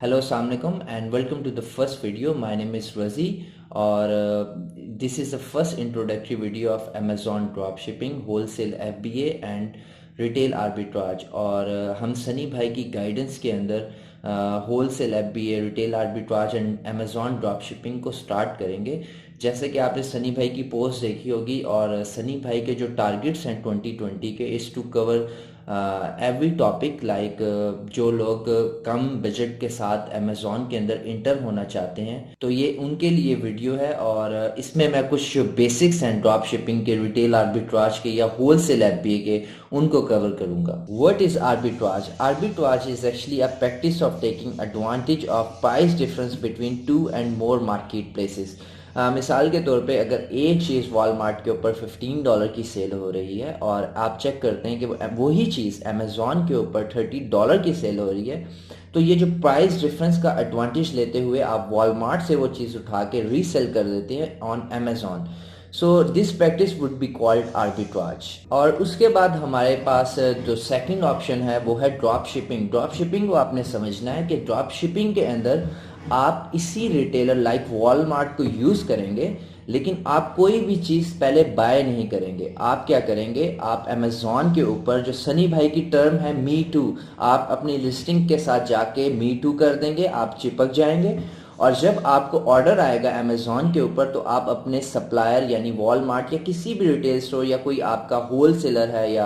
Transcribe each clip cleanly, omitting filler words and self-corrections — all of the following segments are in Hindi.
हेलो अस्सलाम वालेकुम and welcome to the first video. My name is Razi और this is the first introductory video of Amazon drop shipping, wholesale FBA and retail arbitrage. और हम सनी भाई की गाइडेंस के अंदर wholesale FBA, retail arbitrage and Amazon drop shipping को स्टार्ट करेंगे। जैसे कि आपने सनी भाई की पोस्ट देखी होगी और सनी भाई के जो टारगेट्स हैं 2020 के is to cover every topic like जो लोग कम बजट के साथ अमेज़ॉन के अंदर इंटर होना चाहते हैं तो ये उनके लिए वीडियो है। और इसमें मैं कुछ बेसिक्स हैं ड्रॉप शिपिंग के, रिटेल आर्बिट्राज के या होलसेल एफबीए के, उनको कवर करूंगा। What is arbitrage? Arbitrage is actually a practice of taking advantage of price difference between two and more market places. मिसाल के तौर पे अगर एक चीज़ वॉलमार्ट के ऊपर $15 की सेल हो रही है और आप चेक करते हैं कि वही चीज़ अमेज़ॉन के ऊपर $30 की सेल हो रही है, तो ये जो प्राइस डिफरेंस का एडवांटेज लेते हुए आप वॉलमार्ट से वो चीज़ उठा के रीसेल कर देते हैं on Amazon. So this practice would be called arbitrage. और उसके बाद हमारे पास जो सेकंड ऑप्शन है वो है ड्रॉप शिपिंग। ड्रॉप शिपिंग को आपने समझना है कि ड्रॉप शिपिंग के अंदर आप इसी रिटेलर लाइक वॉलमार्ट को यूज़ करेंगे, लेकिन आप कोई भी चीज़ पहले बाय नहीं करेंगे। आप क्या करेंगे, आप अमेज़ॉन के ऊपर जो सनी भाई की टर्म है मी टू, आप अपनी लिस्टिंग के साथ जाके मी टू कर देंगे, आप चिपक जाएंगे। और जब आपको ऑर्डर आएगा अमेज़ॉन के ऊपर तो आप अपने सप्लायर यानी वॉलमार्ट या किसी भी रिटेल स्टोर या कोई आपका होल सेलर है या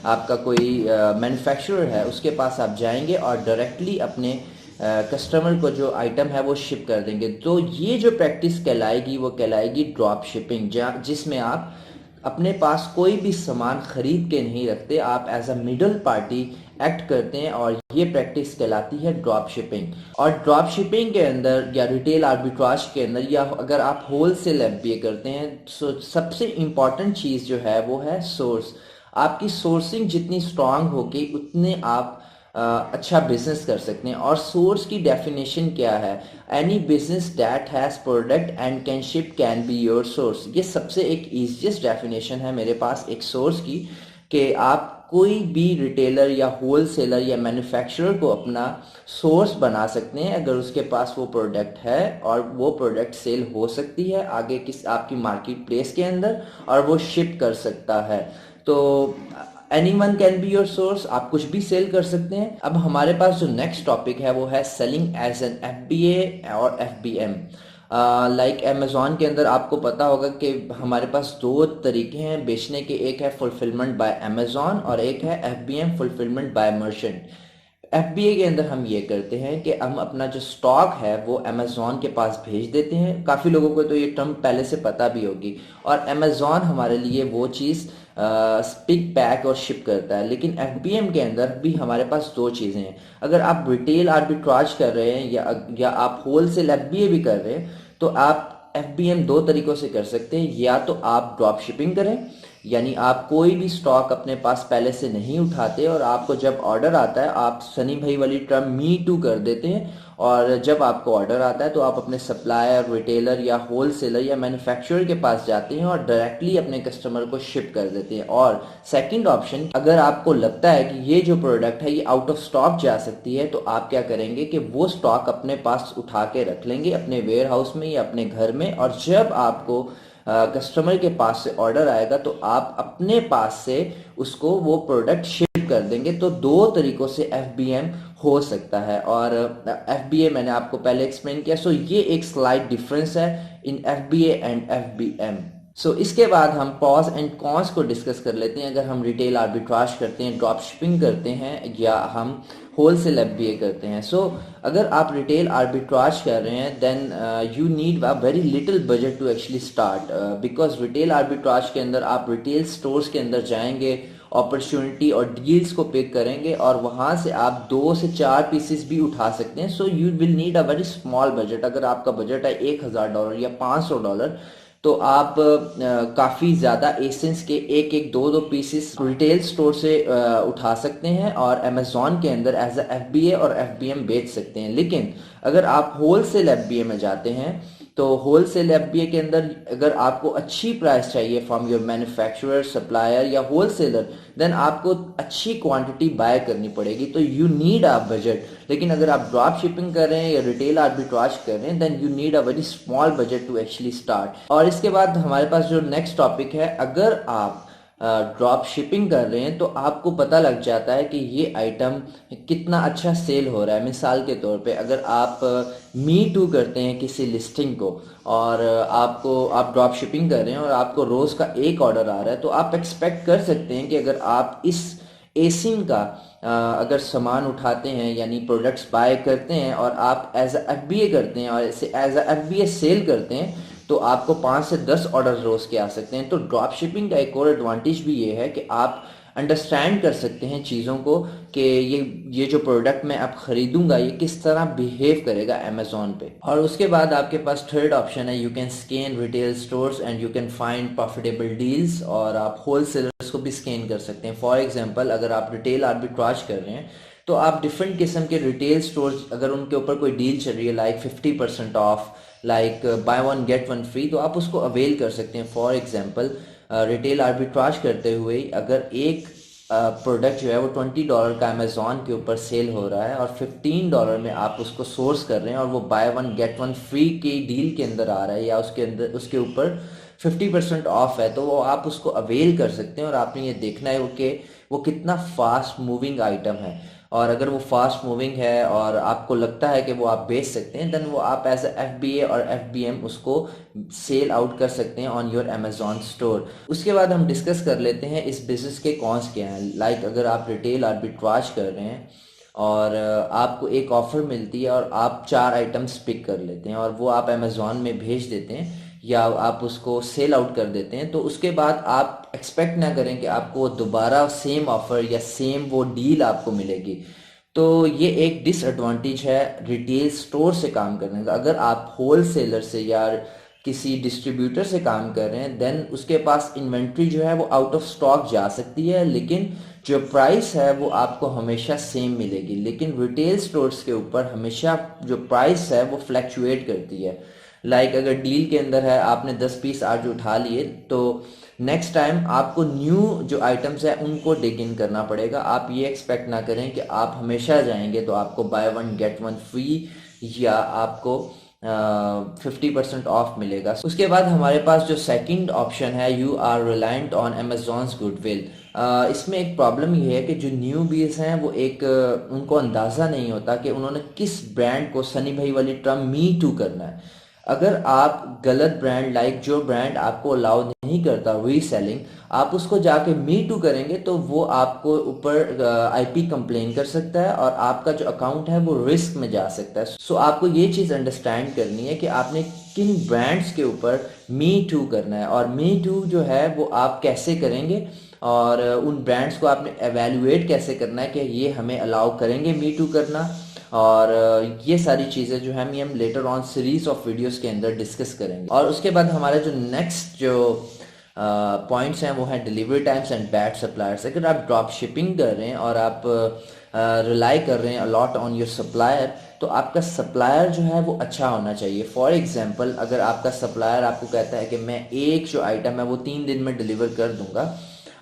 आपका कोई मैन्युफैक्चरर है उसके पास आप जाएंगे और डायरेक्टली अपने कस्टमर को जो आइटम है वो शिप कर देंगे। तो ये जो प्रैक्टिस कहलाएगी वो कहलाएगी ड्रॉप शिपिंग, जिसमें आप अपने पास कोई भी सामान खरीद के नहीं रखते, आप as a middle party act करते हैं और ये प्रैक्टिस कहलाती है ड्रॉप शिपिंग। और ड्रॉप शिपिंग के अंदर या रिटेल आर्बिट्राज के अंदर या अगर आप होलसेल एफबीए करते हैं तो सबसे इम्पॉर्टेंट चीज़ जो है वो है सोर्स। आपकी सोर्सिंग जितनी स्ट्रांग होगी उतने आप अच्छा बिजनेस कर सकते हैं। और सोर्स की डेफिनेशन क्या है? Any business that has product and can ship can be your source. ये सबसे एक ईजीएस्ट डेफिनेशन है मेरे पास एक सोर्स की, कि आप कोई भी रिटेलर या होल सेलर या मैन्युफैक्चरर को अपना सोर्स बना सकते हैं अगर उसके पास वो प्रोडक्ट है और वो प्रोडक्ट सेल हो सकती है आगे किस आपकी मार्केट प्लेस के अंदर और वो शिप कर सकता है। तो any one can be your source, आप कुछ भी सेल कर सकते हैं। अब हमारे पास जो नेक्स्ट टॉपिक है वो है सेलिंग एज एन एफबीए और एफबीएम। लाइक अमेज़ॉन के अंदर आपको पता होगा कि हमारे पास दो तरीके हैं बेचने के, एक है फुलफिलमेंट बाय अमेज़ॉन और एक है FBM fulfilment bye merchant. FBA के अंदर हम ये करते हैं कि हम अपना जो स्टॉक है वो अमेज़ॉन के पास भेज देते हैं। काफ़ी लोगों को तो ये टर्म पहले से पता भी होगी। और अमेज़ॉन हमारे लिए वो चीज़ पिक पैक और शिप करता है। लेकिन एफबीएम के अंदर भी हमारे पास दो चीज़ें हैं। अगर आप रिटेल आर्बिट्राज कर रहे हैं या आप होलसेल एफबीए भी कर रहे हैं तो आप एफबीएम दो तरीकों से कर सकते हैं। या तो आप ड्रॉप शिपिंग करें, यानी आप कोई भी स्टॉक अपने पास पहले से नहीं उठाते और आपको जब ऑर्डर आता है आप सनी भाई वाली टर्म मी टू कर देते हैं। और जब आपको ऑर्डर आता है तो आप अपने सप्लायर, रिटेलर या होल सेलर या मैन्युफैक्चरर के पास जाते हैं और डायरेक्टली अपने कस्टमर को शिप कर देते हैं। और सेकंड ऑप्शन, अगर आपको लगता है कि ये जो प्रोडक्ट है ये आउट ऑफ स्टॉक जा सकती है तो आप क्या करेंगे कि वो स्टॉक अपने पास उठा के रख लेंगे अपने वेयर हाउस में या अपने घर में, और जब आपको कस्टमर के पास से ऑर्डर आएगा तो आप अपने पास से उसको वो प्रोडक्ट शिप कर देंगे। तो दो तरीकों से एफबीएम हो सकता है और एफबीए मैंने आपको पहले एक्सप्लेन किया। सो ये एक स्लाइड डिफरेंस है इन एफबीए एंड एफबीएम। सो इसके बाद हम पॉज एंड कॉन्स को डिस्कस कर लेते हैं। अगर हम रिटेल आर्बिट्राज करते हैं, ड्रॉप शिपिंग करते हैं या हम होलसेल एफबीए करते हैं। सो अगर आप रिटेल आर्बिट्राज कर रहे हैं then you need a very little budget to actually start, because retail arbitrage के अंदर आप रिटेल स्टोर्स के अंदर जाएंगे, अपॉर्चुनिटी और डील्स को पिक करेंगे और वहां से आप 2 से 4 पीसेस भी उठा सकते हैं। So you will need a very small budget. अगर आपका बजट है $1000 या $500 तो आप काफ़ी ज़्यादा एसेंस के एक एक दो दो पीसेस रिटेल स्टोर से उठा सकते हैं और अमेज़ॉन के अंदर एज अ एफबीए और एफबीएम बेच सकते हैं। लेकिन अगर आप होलसेल एफबीए में जाते हैं तो होलसेल एफबीए के अंदर अगर आपको अच्छी प्राइस चाहिए फ्रॉम योर मैन्युफैक्चरर, सप्लायर या होलसेलर, देन आपको अच्छी क्वांटिटी बाय करनी पड़ेगी, तो यू नीड अ बजट। लेकिन अगर आप ड्रॉप शिपिंग कर रहे हैं या रिटेल आर्बिट्राज कर रहे हैं, then you need a very small budget to actually start. और इसके बाद हमारे पास जो नेक्स्ट टॉपिक है, अगर आप ड्रॉप शिपिंग कर रहे हैं तो आपको पता लग जाता है कि ये आइटम कितना अच्छा सेल हो रहा है। मिसाल के तौर पे अगर आप मी टू करते हैं किसी लिस्टिंग को और आप ड्रॉप शिपिंग कर रहे हैं और आपको रोज़ का एक ऑर्डर आ रहा है, तो आप एक्सपेक्ट कर सकते हैं कि अगर आप इस एसिन का अगर सामान उठाते हैं यानी प्रोडक्ट्स बाय करते हैं और आप एज अ एफबीए करते हैं और इसे एज अ एफबीए सेल करते हैं, तो आपको 5 से 10 ऑर्डर रोज के आ सकते हैं। तो ड्रॉप शिपिंग का एक और एडवांटेज भी ये है कि आप अंडरस्टैंड कर सकते हैं चीज़ों को कि ये जो प्रोडक्ट मैं अब खरीदूंगा ये किस तरह बिहेव करेगा अमेजोन पे। और उसके बाद आपके पास थर्ड ऑप्शन है, you can scan retail stores and you can find profitable deals, और आप होलसेलर्स को भी स्कैन कर सकते हैं। फॉर एग्जांपल अगर आप रिटेल आर्बिट्राज कर रहे हैं तो आप डिफरेंट किस्म के रिटेल स्टोर्स, अगर उनके ऊपर कोई डील चल रही है like 50% of, like by one get one free, तो आप उसको अवेल कर सकते हैं। फॉर एग्जांपल रिटेल आर्बिट्राज करते हुए अगर एक प्रोडक्ट जो है वो $20 का अमेजोन के ऊपर सेल हो रहा है और $15 में आप उसको सोर्स कर रहे हैं और वो by one get one free की डील के अंदर आ रहा है या उसके अंदर उसके ऊपर 50% ऑफ है, तो वो आप उसको अवेल कर सकते हैं। और आपने ये देखना है कि वो कितना फास्ट मूविंग आइटम है, और अगर वो फास्ट मूविंग है और आपको लगता है कि वो आप बेच सकते हैं, देन वो आप एज एफ बी ए और एफ बी एम उसको सेल आउट कर सकते हैं ऑन योर अमेजोन स्टोर। उसके बाद हम डिस्कस कर लेते हैं इस बिजनेस के कॉन्स क्या हैं। लाइक अगर आप रिटेल आर्बिट्राज कर रहे हैं और आपको एक ऑफर मिलती है और आप 4 आइटम्स पिक कर लेते हैं और वो आप अमेजोन में भेज देते हैं या आप उसको सेल आउट कर देते हैं, तो उसके बाद आप एक्सपेक्ट ना करें कि आपको दोबारा सेम ऑफर या सेम वो डील आपको मिलेगी। तो ये एक डिसएडवांटेज है रिटेल स्टोर से काम करने का। अगर आप होल सेलर से या किसी डिस्ट्रीब्यूटर से काम कर रहे हैं, देन उसके पास इन्वेंट्री जो है वो आउट ऑफ स्टॉक जा सकती है, लेकिन जो प्राइस है वो आपको हमेशा सेम मिलेगी। लेकिन रिटेल स्टोर्स के ऊपर हमेशा जो प्राइस है वो फ्लैक्चुएट करती है। लाइक अगर डील के अंदर है आपने 10 पीस आज उठा लिए, तो नेक्स्ट टाइम आपको न्यू जो आइटम्स है उनको डिग इन करना पड़ेगा। आप ये एक्सपेक्ट ना करें कि आप हमेशा जाएंगे तो आपको by one get one free या आपको 50% ऑफ मिलेगा। उसके बाद हमारे पास जो सेकंड ऑप्शन है, you are reliant on Amazon's goodwill. इसमें एक प्रॉब्लम ये है कि जो न्यू बीज हैं वो उनको अंदाज़ा नहीं होता कि उन्होंने किस ब्रांड को, सनी भाई वाली टर्म, मी टू करना है। अगर आप गलत ब्रांड, लाइक जो ब्रांड आपको अलाउ नहीं करता रीसेलिंग, आप उसको जाके मी टू करेंगे तो वो आपको ऊपर आईपी कंप्लेन कर सकता है और आपका जो अकाउंट है वो रिस्क में जा सकता है। सो आपको ये चीज़ अंडरस्टैंड करनी है कि आपने किन ब्रांड्स के ऊपर मी टू करना है, और मी टू जो है वो आप कैसे करेंगे और उन ब्रांड्स को आपने एवेल्युएट कैसे करना है कि ये हमें अलाउ करेंगे मी टू करना। और ये सारी चीज़ें जो है हम later on series of videos के अंदर डिस्कस करेंगे। और उसके बाद हमारे जो नेक्स्ट जो पॉइंट्स हैं वो हैं delivery times and bad suppliers. अगर आप ड्रॉप शिपिंग कर रहे हैं और आप रिलाई कर रहे हैं अलॉट ऑन योर सप्लायर, तो आपका सप्लायर जो है वो अच्छा होना चाहिए। फॉर एग्जांपल अगर आपका सप्लायर आपको कहता है कि मैं एक जो आइटम है वो 3 दिन में डिलीवर कर दूंगा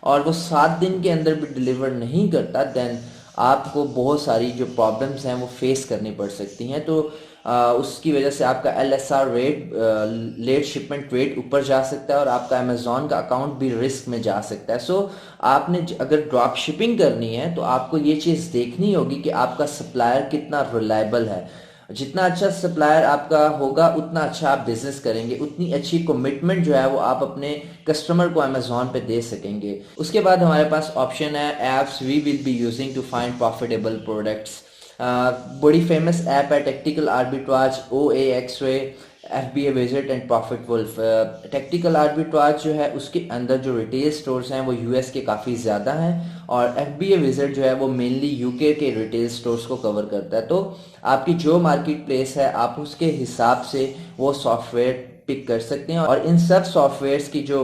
और वो 7 दिन के अंदर भी डिलीवर नहीं करता, देन आपको बहुत सारी जो प्रॉब्लम्स हैं वो फेस करनी पड़ सकती हैं। तो उसकी वजह से आपका LSR rate, late shipment rate ऊपर जा सकता है और आपका अमेजोन का अकाउंट भी रिस्क में जा सकता है। सो आपने अगर ड्रॉप शिपिंग करनी है तो आपको ये चीज़ देखनी होगी कि आपका सप्लायर कितना रिलायबल है। जितना अच्छा सप्लायर आपका होगा उतना अच्छा आप बिजनेस करेंगे, उतनी अच्छी कमिटमेंट जो है वो आप अपने कस्टमर को अमेजोन पे दे सकेंगे। उसके बाद हमारे पास ऑप्शन है apps we will be using to find profitable products. बड़ी फेमस ऐप है tactical arbitrage, OAXRay, FBA visit and profit wolf. Tactical arbitrage जो है उसके अंदर जो रिटेल स्टोर्स हैं वो US के काफ़ी ज़्यादा हैं और FBA विजिट जो है वो मेनली UK के रिटेल स्टोर्स को कवर करता है। तो आपकी जो मार्केट प्लेस है आप उसके हिसाब से वो सॉफ्टवेयर पिक कर सकते हैं। और इन सब सॉफ्टवेयर्स की जो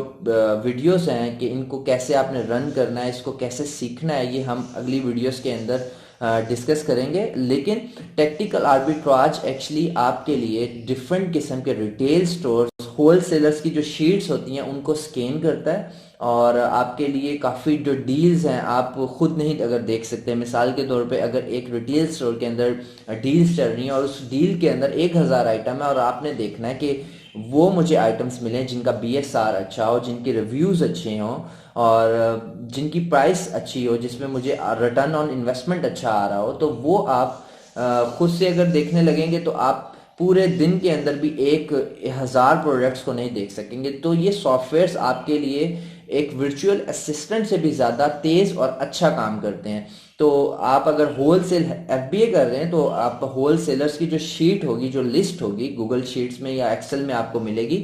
वीडियोस हैं कि इनको कैसे आपने रन करना है, इसको कैसे सीखना है, ये हम अगली वीडियोस के अंदर डिस्कस करेंगे। लेकिन टेक्निकल आर्बिट्राज एक्चुअली आपके लिए डिफरेंट किस्म के रिटेल स्टोर्स, होल सेलर्स की जो शीट्स होती हैं उनको स्कैन करता है और आपके लिए काफ़ी जो डील्स हैं आप खुद नहीं अगर देख सकते हैं। मिसाल के तौर पे अगर एक रिटेल स्टोर के अंदर डील्स चल रही हैं और उस डील के अंदर 1000 आइटम है और आपने देखना है कि वो मुझे आइटम्स मिलें जिनका BSR अच्छा हो, जिनके रिव्यूज़ अच्छे हों और जिनकी प्राइस अच्छी हो, जिसमें मुझे रिटर्न ऑन इन्वेस्टमेंट अच्छा आ रहा हो, तो वो आप खुद से अगर देखने लगेंगे तो आप पूरे दिन के अंदर भी 1000 प्रोडक्ट्स को नहीं देख सकेंगे। तो ये सॉफ्टवेयर्स आपके लिए एक वर्चुअल असिस्टेंट से भी ज़्यादा तेज़ और अच्छा काम करते हैं। तो आप अगर होल सेल FBA कर रहे हैं तो आप होल सेलर्स की जो शीट होगी, जो लिस्ट होगी गूगल शीट्स में या एक्सेल में आपको मिलेगी,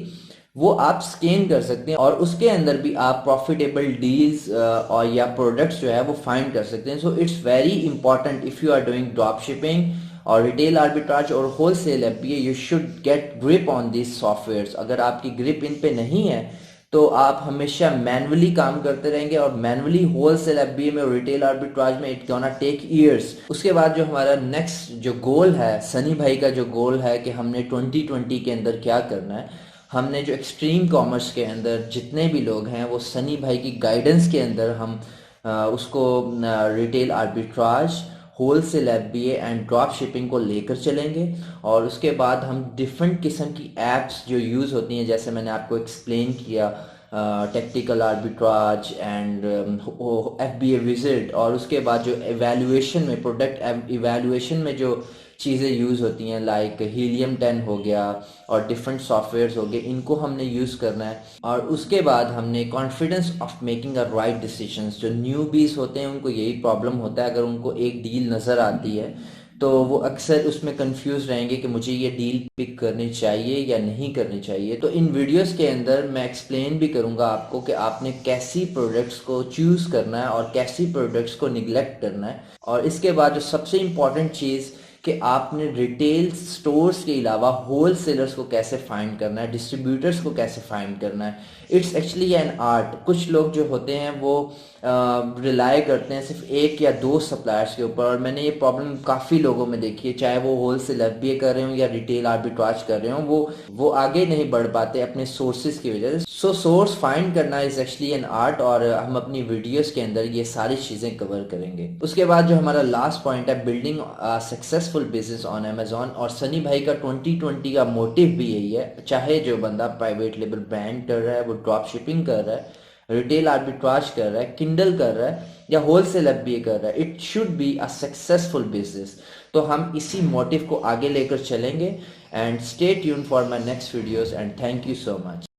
वो आप स्कैन कर सकते हैं और उसके अंदर भी आप प्रॉफिटेबल डील्स और या प्रोडक्ट्स जो है वो फाइंड कर सकते हैं। So it's very important if you are doing drop shipping और रिटेल आर्बिट्राज और wholesale FBA, you should get grip on this softwares. अगर आपकी ग्रिप इन पे नहीं है तो आप हमेशा मैनुअली काम करते रहेंगे और मैनुअली होल सेल FBA में और रिटेल आर्बिट्राज में इट गोना टेक ईयर्स। उसके बाद जो हमारा नेक्स्ट जो गोल है, सनी भाई का जो गोल है कि हमने 2020 के अंदर क्या करना है, हमने जो एक्सट्रीम कॉमर्स के अंदर जितने भी लोग हैं वो सनी भाई की गाइडेंस के अंदर हम उसको retail arbitrage, wholesale FBA and drop shipping को लेकर चलेंगे। और उसके बाद हम डिफरेंट किस्म की एप्स जो यूज़ होती हैं, जैसे मैंने आपको एक्सप्लेन किया, technical arbitrage and FBA visit, और उसके बाद जो एवेल्युएशन में, प्रोडक्ट इवेल्युएशन में जो चीज़ें यूज़ होती हैं लाइक हीलियम 10 हो गया और डिफरेंट सॉफ्टवेयर्स हो गए, इनको हमने यूज़ करना है। और उसके बाद हमने confidence of making a right decisions. जो न्यूबीज होते हैं उनको यही प्रॉब्लम होता है, अगर उनको एक डील नज़र आती है तो वो अक्सर उसमें कंफ्यूज रहेंगे कि मुझे ये डील पिक करनी चाहिए या नहीं करनी चाहिए। तो इन वीडियोस के अंदर मैं एक्सप्लेन भी करूँगा आपको कि आपने कैसी प्रोडक्ट्स को चूज़ करना है और कैसी प्रोडक्ट्स को निगलेक्ट करना है। और इसके बाद जो सबसे इम्पॉर्टेंट चीज़ कि आपने रिटेल स्टोर्स के अलावा होल सेलर्स को कैसे फाइंड करना है, डिस्ट्रीब्यूटर्स को कैसे फाइंड करना है। It's actually an art. कुछ लोग जो होते हैं वो रिलाई करते हैं सिर्फ एक या दो सप्लायर्स के ऊपर, और मैंने ये प्रॉब्लम काफ़ी लोगों में देखी है, चाहे वो होल सेल FBA कर रहे हो या रिटेल आर्बिट्राज कर रहे हो, वो आगे नहीं बढ़ पाते अपने सोर्सेज की वजह से। सो सोर्स फाइंड करना इज एक्चुअली एन आर्ट, और हम अपनी वीडियोस के अंदर ये सारी चीज़ें कवर करेंगे। उसके बाद जो हमारा लास्ट पॉइंट है, building successful business on Amazon. और सनी भाई का 2020 का मोटिव भी यही है, चाहे जो बंदा प्राइवेट लेबल ब्रांड कर रहा है, वो ड्रॉप शिपिंग कर रहा है, रिटेल आर्बिट्राज कर रहा है, किंडल कर रहा है या होल सेल FBA कर रहा है, it should be a successful business. तो हम इसी मोटिव को आगे लेकर चलेंगे। And stay tune for my next videos and thank you so much.